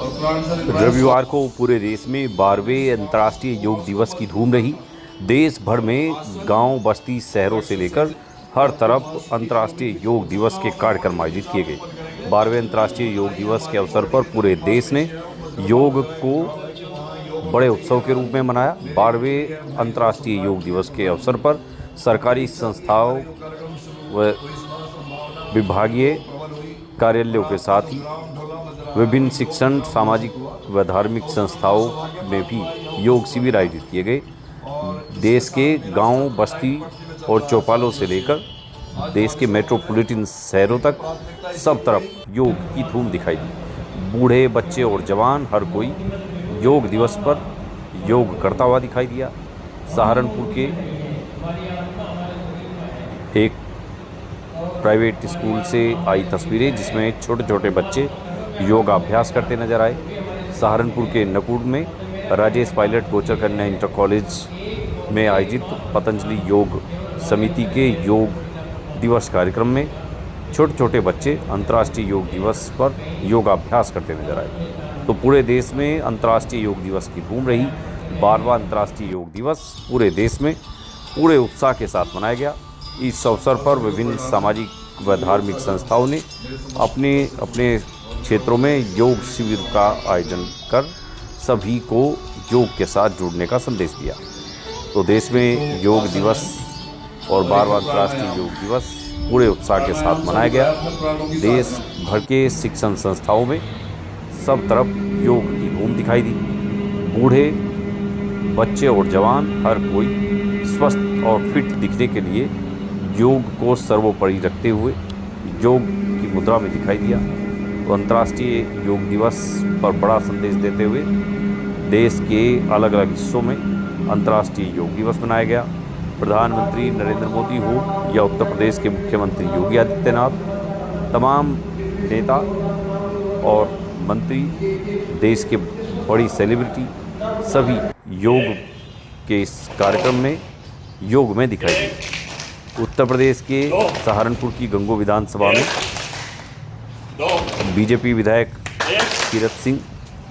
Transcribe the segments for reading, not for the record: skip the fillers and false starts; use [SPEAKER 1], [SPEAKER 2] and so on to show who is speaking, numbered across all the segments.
[SPEAKER 1] रविवार को पूरे देश में 12वें अंतर्राष्ट्रीय योग दिवस की धूम रही। देश भर में गांव, बस्ती, शहरों से लेकर हर तरफ अंतर्राष्ट्रीय योग दिवस के कार्यक्रम आयोजित किए गए। 12वें अंतर्राष्ट्रीय योग दिवस के अवसर पर पूरे देश ने योग को बड़े उत्सव के रूप में मनाया। 12वें अंतर्राष्ट्रीय योग दिवस के अवसर पर सरकारी संस्थाओं व विभागीय कार्यालयों के साथ ही विभिन्न शिक्षण, सामाजिक व धार्मिक संस्थाओं में भी योग शिविर आयोजित किए गए। देश के गांव, बस्ती और चौपालों से लेकर देश के मेट्रोपॉलिटन शहरों तक सब तरफ योग की धूम दिखाई दी। बूढ़े, बच्चे और जवान हर कोई योग दिवस पर योग करता हुआ दिखाई दिया। सहारनपुर के एक प्राइवेट स्कूल से आई तस्वीरें जिसमें छोटे छोटे बच्चे योगा अभ्यास करते नजर आए। सहारनपुर के नकुड़ में राजेश पायलट गोचर कन्या इंटर कॉलेज में आयोजित पतंजलि योग समिति के योग दिवस कार्यक्रम में छोटे छोटे बच्चे अंतर्राष्ट्रीय योग दिवस पर योगाभ्यास करते नजर आए। तो पूरे देश में अंतर्राष्ट्रीय योग दिवस की धूम रही। 12वां अंतर्राष्ट्रीय योग दिवस पूरे देश में पूरे उत्साह के साथ मनाया गया। इस अवसर पर विभिन्न सामाजिक व धार्मिक संस्थाओं ने अपने अपने क्षेत्रों में योग शिविर का आयोजन कर सभी को योग के साथ जुड़ने का संदेश दिया। तो देश में योग दिवस और 12वां अंतर्राष्ट्रीय योग दिवस पूरे उत्साह के साथ मनाया गया। देश भर के शिक्षण संस्थाओं में सब तरफ योग की धूम दिखाई दी। बूढ़े, बच्चे और जवान हर कोई स्वस्थ और फिट दिखने के लिए योग को सर्वोपरि रखते हुए योग की मुद्रा में दिखाई दिया। तो अंतर्राष्ट्रीय योग दिवस पर बड़ा संदेश देते हुए देश के अलग अलग हिस्सों में अंतर्राष्ट्रीय योग दिवस मनाया गया। प्रधानमंत्री नरेंद्र मोदी हो या उत्तर प्रदेश के मुख्यमंत्री योगी आदित्यनाथ, तमाम नेता और मंत्री, देश के बड़ी सेलिब्रिटी सभी योग के इस कार्यक्रम में योग में दिखाई दिए। उत्तर प्रदेश के सहारनपुर की गंगो विधानसभा में बीजेपी विधायक कीरत सिंह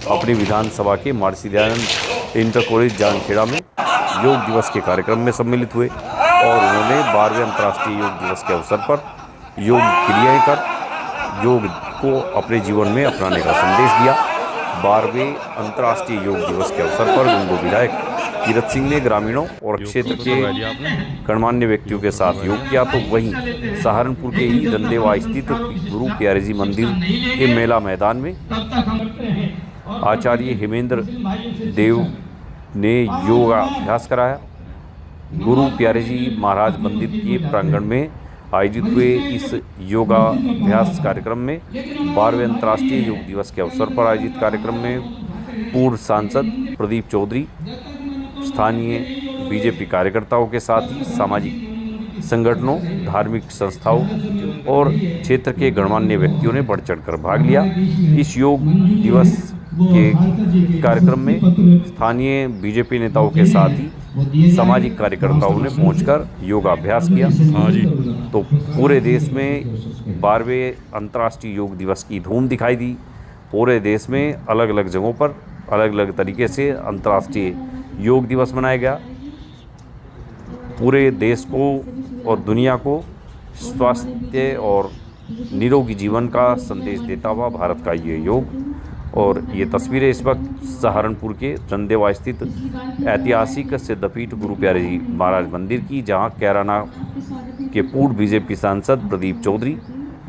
[SPEAKER 1] अपनी विधानसभा के महर्षि दयानंद इंटर कॉलेज जानखेड़ा में योग दिवस के कार्यक्रम में सम्मिलित हुए और उन्होंने 12वें अंतर्राष्ट्रीय योग दिवस के अवसर पर योग क्रियाएं कर योग को अपने जीवन में अपनाने का संदेश दिया। 12वें अंतर्राष्ट्रीय योग दिवस के अवसर पर गंगो विधायक कीरत सिंह ने ग्रामीणों और क्षेत्र के गणमान्य व्यक्तियों के साथ योग किया। तो वहीं सहारनपुर के ही रंदेवा स्थित गुरु प्यारे जी मंदिर के मेला मैदान में आचार्य हेमेंद्र देव ने योगा अभ्यास कराया। गुरु प्यारे जी महाराज मंदिर के प्रांगण में आयोजित हुए इस योगाभ्यास कार्यक्रम में 12वें अंतर्राष्ट्रीय योग दिवस के अवसर पर आयोजित कार्यक्रम में पूर्व सांसद प्रदीप चौधरी, स्थानीय बीजेपी कार्यकर्ताओं के साथ ही सामाजिक संगठनों, धार्मिक संस्थाओं और क्षेत्र के गणमान्य व्यक्तियों ने बढ़ चढ़कर भाग लिया। इस योग दिवस के कार्यक्रम में स्थानीय बीजेपी नेताओं के साथ ही सामाजिक कार्यकर्ताओं ने पहुंचकर योगाभ्यास किया। तो पूरे देश में 12वें अंतर्राष्ट्रीय योग दिवस की धूम दिखाई दी। पूरे देश में अलग अलग जगहों पर अलग अलग तरीके से अंतर्राष्ट्रीय योग दिवस मनाया गया। पूरे देश को और दुनिया को स्वास्थ्य और निरोगी जीवन का संदेश देता हुआ भारत का ये योग। और ये तस्वीरें इस वक्त सहारनपुर के रंदेवा स्थित ऐतिहासिक सिद्धपीठ गुरु प्यारे जी महाराज मंदिर की, जहां कैराना के पूर्व बीजेपी सांसद प्रदीप चौधरी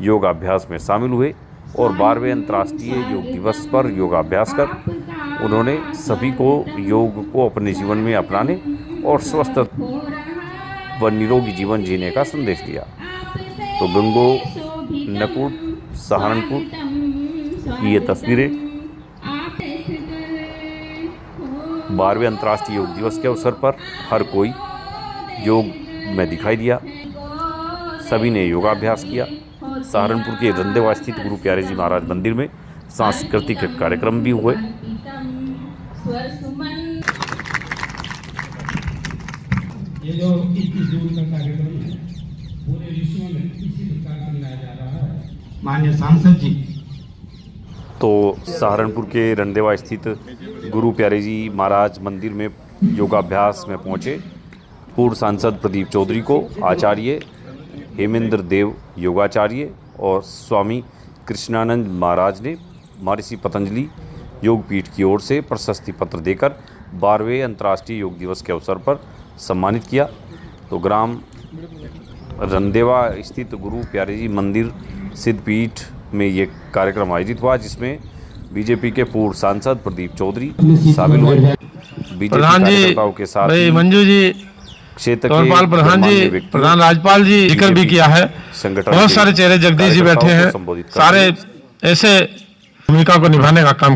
[SPEAKER 1] योगाभ्यास में शामिल हुए और 12वें अंतर्राष्ट्रीय योग दिवस पर योगाभ्यास कर उन्होंने सभी को योग को अपने जीवन में अपनाने और स्वस्थ व निरोगी जीवन जीने का संदेश दिया। तो गंगो नकुड़ सहारनपुर की ये तस्वीरें 12वें अंतर्राष्ट्रीय योग दिवस के अवसर पर हर कोई योग में दिखाई दिया। सभी ने योगाभ्यास किया। सहारनपुर के रंदेवा स्थित गुरु प्यारे जी महाराज मंदिर में सांस्कृतिक कार्यक्रम भी हुए।
[SPEAKER 2] ये जो 21 जून का कार्यक्रम है पूरे विश्व में इसी प्रकार से मनाया जा रहा है। माननीय सांसद जी
[SPEAKER 1] तो सहारनपुर के रंदेवा स्थित गुरु प्यारे जी महाराज मंदिर में योगाभ्यास में पहुंचे पूर्व सांसद प्रदीप चौधरी को आचार्य हेमेंद्र देव योगाचार्य और स्वामी कृष्णानंद महाराज ने महर्षि पतंजलि योग पीठ की ओर से प्रशस्ति पत्र देकर 12वें अंतर्राष्ट्रीय योग दिवस के अवसर पर सम्मानित किया। तो ग्राम रंदेवा स्थित गुरु प्यारे जी मंदिर सिद्धपीठ में ये कार्यक्रम आयोजित हुआ, जिसमें बीजेपी के पूर्व सांसद प्रदीप चौधरी शामिल हुए। बीजेपी कार्यकर्ताओं के साथ
[SPEAKER 3] भाई मंजू जी,
[SPEAKER 1] क्षेत्र
[SPEAKER 3] गौरपाल
[SPEAKER 1] के
[SPEAKER 3] प्रधान
[SPEAKER 1] गणमान्य
[SPEAKER 3] जी,
[SPEAKER 1] व्यक्तियों,
[SPEAKER 3] प्रधान राज्यपाल जी जिक्र भी किया है।
[SPEAKER 1] संगठन
[SPEAKER 3] बहुत
[SPEAKER 1] के
[SPEAKER 3] सारे चेहरे जगदीश जी बैठे
[SPEAKER 1] कार्यकर्ताओं को
[SPEAKER 3] हैं,
[SPEAKER 1] संबोधित करते
[SPEAKER 3] सारे
[SPEAKER 1] हुए
[SPEAKER 3] ऐसे भूमिका को निभाने का काम